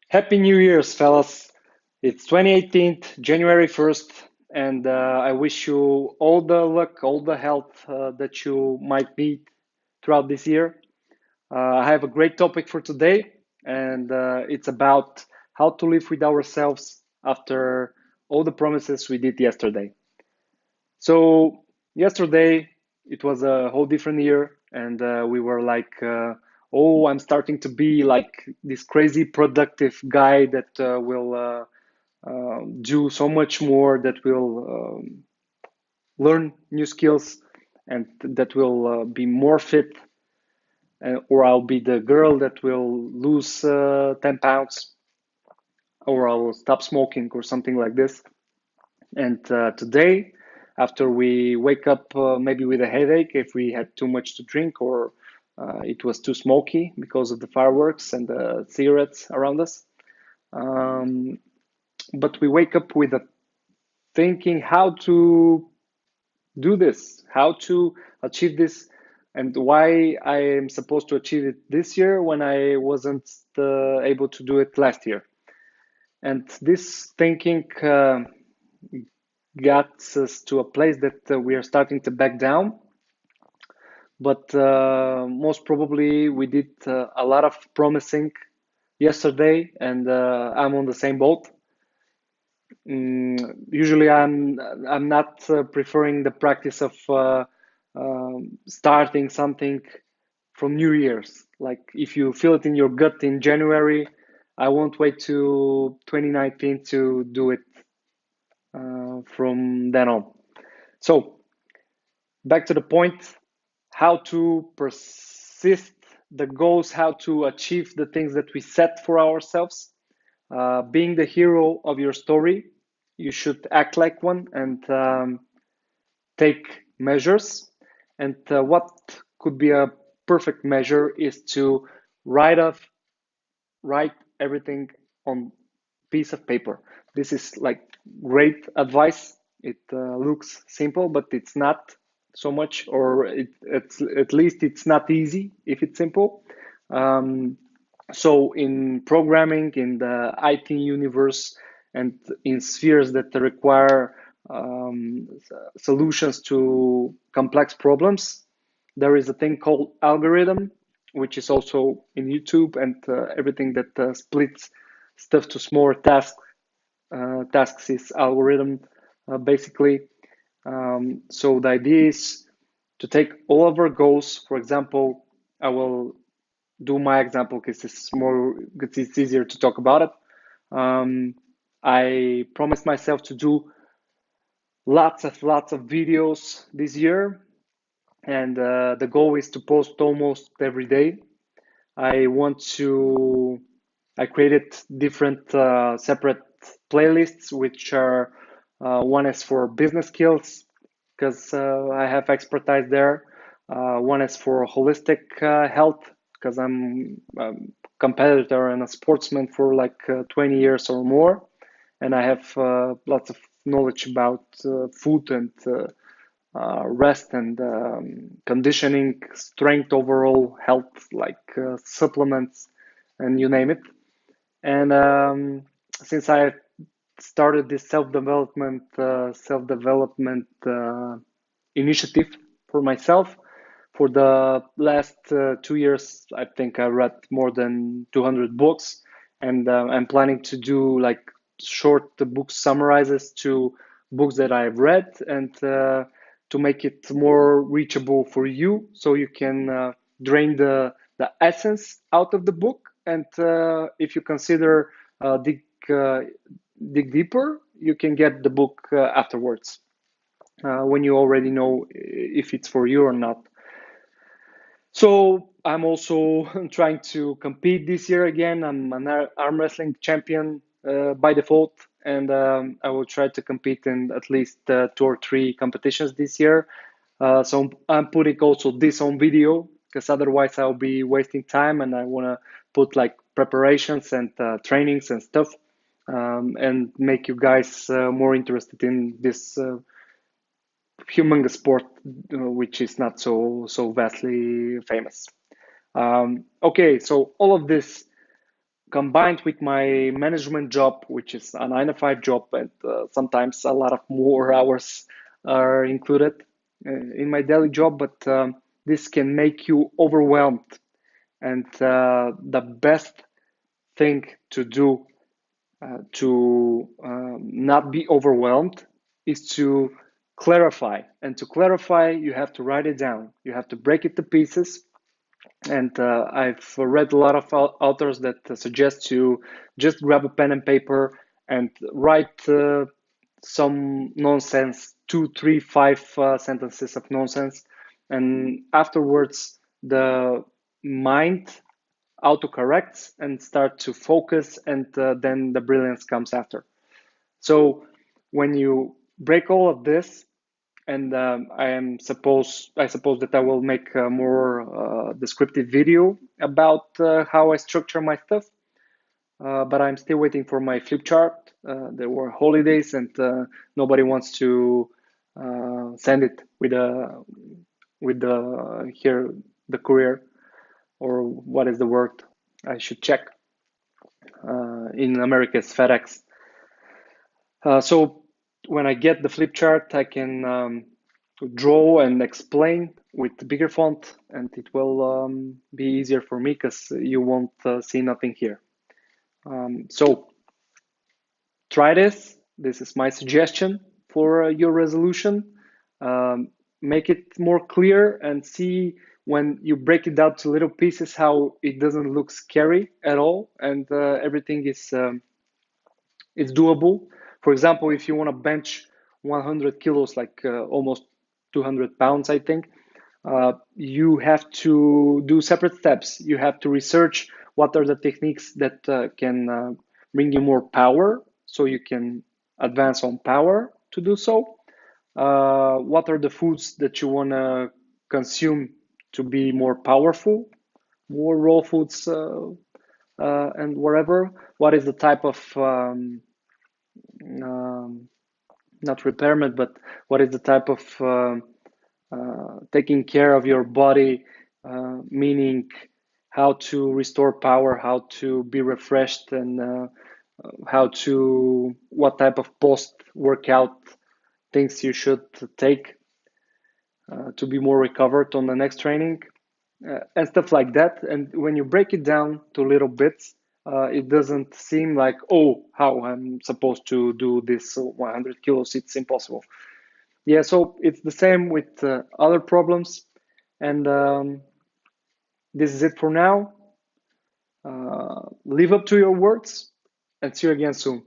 Happy New Year's, fellas. It's 2018, January 1st, and I wish you all the luck, all the health that you might need throughout this year. I have a great topic for today, and it's about how to live with ourselves after all the promises we did yesterday. So, yesterday, it was a whole different year, and we were like, oh, I'm starting to be like this crazy productive guy that will do so much more, that will learn new skills, and that will be more fit, or I'll be the girl that will lose 10 pounds, or I'll stop smoking, or something like this. And today, after we wake up maybe with a headache if we had too much to drink, or it was too smoky because of the fireworks and the cigarettes around us, um, but we wake up with a thinking how to do this, how to achieve this, and why I am supposed to achieve it this year when I wasn't able to do it last year. And this thinking got us to a place that we are starting to back down. But most probably we did a lot of promising yesterday, and I'm on the same boat. Usually, I'm not preferring the practice of starting something from New Year's. Like if you feel it in your gut in January, I won't wait to 2019 to do it from then on. So back to the point: how to persist the goals, how to achieve the things that we set for ourselves. Being the hero of your story, you should act like one and take measures. And what could be a perfect measure is to write off, write everything on piece of paper. This is like great advice. It looks simple, but it's not so much, or it's at least it's not easy if it's simple. Um, so in programming, in the IT universe, and in spheres that require solutions to complex problems, there is a thing called algorithm, which is also in YouTube, and everything that splits stuff to smaller tasks is algorithm, basically. So the idea is to take all of our goals. For example, I will do my example because it's easier to talk about it. I promised myself to do lots of videos this year, and the goal is to post almost every day. I want to. I created different separate playlists, which are one is for business skills because I have expertise there. One is for holistic health because I'm a competitor and a sportsman for like 20 years or more, and I have lots of knowledge about food and rest and conditioning, strength, overall health, like supplements, and you name it. And since I started this self development initiative for myself, for the last 2 years, I think I read more than 200 books, and I'm planning to do like short book summarizes to books that I've read, and to make it more reachable for you, so you can drain the essence out of the book, and if you consider uh, dig deeper, you can get the book afterwards, when you already know if it's for you or not. So I'm also trying to compete this year again. I'm an arm wrestling champion by default, and I will try to compete in at least two or three competitions this year. So I'm putting also this on video because otherwise I'll be wasting time, and I want to put like preparations and trainings and stuff, and make you guys more interested in this humongous sport, which is not so vastly famous. Okay, so all of this combined with my management job, which is a 9 to 5 job, and sometimes a lot of more hours are included in my daily job, but this can make you overwhelmed. And the best thing to do to not be overwhelmed is to clarify. And to clarify, you have to write it down. You have to break it to pieces. And I've read a lot of authors that suggest to just grab a pen and paper and write some nonsense, two, three, five sentences of nonsense. And afterwards, the mind autocorrects and start to focus, and then the brilliance comes after. So when you break all of this, and I suppose that I will make a more descriptive video about how I structure my stuff. But I'm still waiting for my flip chart. There were holidays, and nobody wants to send it with the here the courier, or what is the word? I should check. In America, it's FedEx. So when I get the flip chart, I can draw and explain with bigger font, and it will be easier for me because you won't see nothing here. So try this. This is my suggestion for your resolution. Um, make it more clear and see when you break it down to little pieces how it doesn't look scary at all, and everything is it's doable. For example, if you want to bench 100 kilos, like almost 200 pounds, I think, you have to do separate steps. You have to research what are the techniques that can bring you more power, so you can advance on power to do so. What are the foods that you want to consume to be more powerful, more raw foods, and whatever. What is the type of um, not repairment, but what is the type of taking care of your body, meaning how to restore power, how to be refreshed, and how to what type of post workout things you should take to be more recovered on the next training, and stuff like that. And when you break it down to little bits, it doesn't seem like, oh, how I'm supposed to do this 100 kilos, it's impossible. Yeah, so it's the same with other problems. And this is it for now. Live up to your words, and see you again soon.